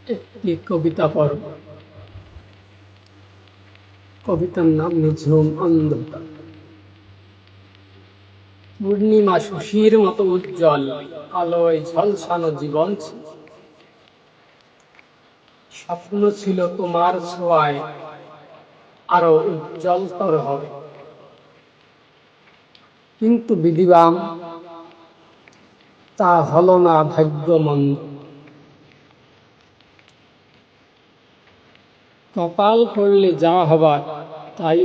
একটি কবিতা পড়ব। কবিতার নাম নিঝুম অন্ধকার। পূর্ণিমা শশীর মতো উজ্জ্বল আলোয় ঝলসানো জীবন ছিল। স্বপ্ন ছিল তোমার ছোঁয়ায় আরো উজ্জ্বলতর হবে, কিন্তু বিধিবাম তা হলো না ভাগ্যমন্দ। কপাল করলে যা হবার তাই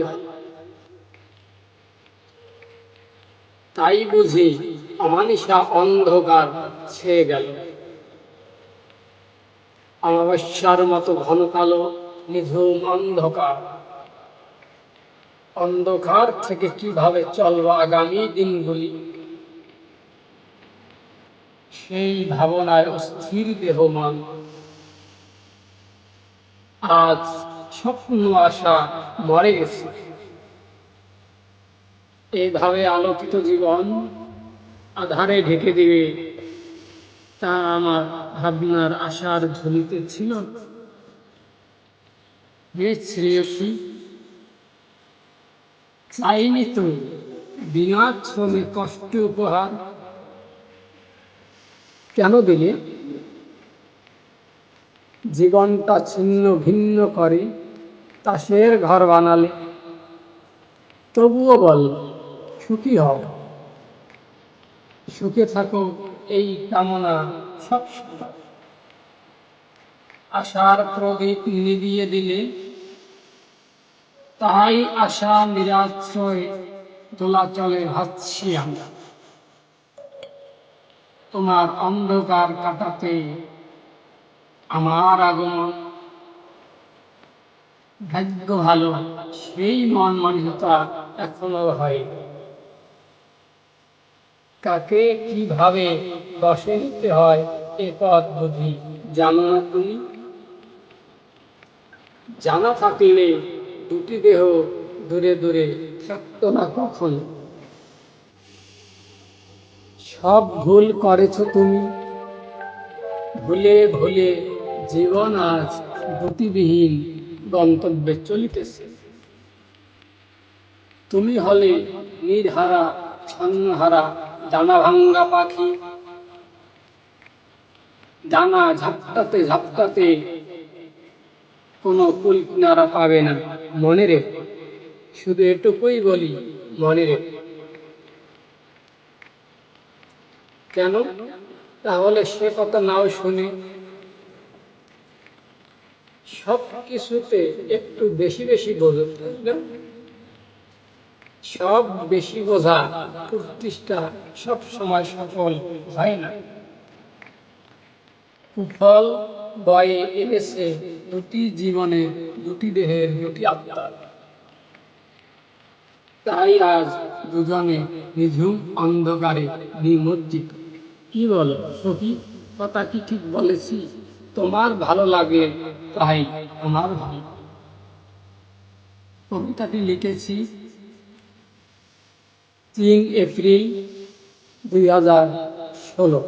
তাই বুঝি অমানিসা অন্ধকার ছেয়ে গেল। অমাবস্যার মতো ঘন কালো নিঝুম অন্ধকার। অন্ধকার থেকে কিভাবে চলবো আগামী দিনগুলি, সেই ভাবনায় অস্থির দেহ মন। আজ স্বপ্ন আশা মরে গেছে। এইভাবে আলোকিত জীবন আধারে ঢেকে দিবে, তা আমার ভাবনার আশার ঝুলিতে ছিল। হে শ্রেয়সী, চাইনি তো বিনা শ্রমে কষ্ট উপহার, কেন দিলে জীবনটা ছিন্ন ভিন্ন করে তাসের ঘর বানালে। তবুও বল সুখী হও, সুখে থাকো এই কামনা সবসময়। আশার প্রদীপ নিভিয়ে দিলে তাই আশা নিরাশ্রয় দোলাচলে ভাসছি আমরা। তোমার অন্ধকার কাটাতে আমার আগমন। ভাগ্য ভালো সেই মন মানসিকতা এখনো হয়। কাকে কিভাবে বসে নিতে হয় এ পথ বুঝি জানো না তুমি? জানা থাকলে দুটি দেহ দূরে দূরে থাকতো না কখন। সব ভুল করেছো তুমি, ভুলে ভুলে জীবন আজ গতিবিহীন গন্তব্যে চলিতেছে। তুমি হলে নির্হারা ছন্নহারা ডানা ভাঙ্গা পাখি। ডানা ঝাপটাতে ঝাপটাতে কোনো কুল কিনারা পাবে না। মনে রেখো, শুধু এটুকুই বলি, মনে রেখো। কেন? তাহলে সে কথা নাও শুনে। সব কিছুতে একটু বেশি বেশি বোঝো, সব বেশি বোঝা প্রতিষ্ঠা সব সময় সফল হয় না। কুফল বয়ে এনেছে দুটি জীবনে, দুটি দেহের, দুটি আত্মার। তাই আজ দুজনে নিঝুম অন্ধকারে নিমজ্জিত। কি বলো সখী, কথা কি ঠিক বলেছি? তোমার ভালো লাগে তাই আমার ভালো। কবিতাটি লিখেছি 3 এপ্রিল 2016।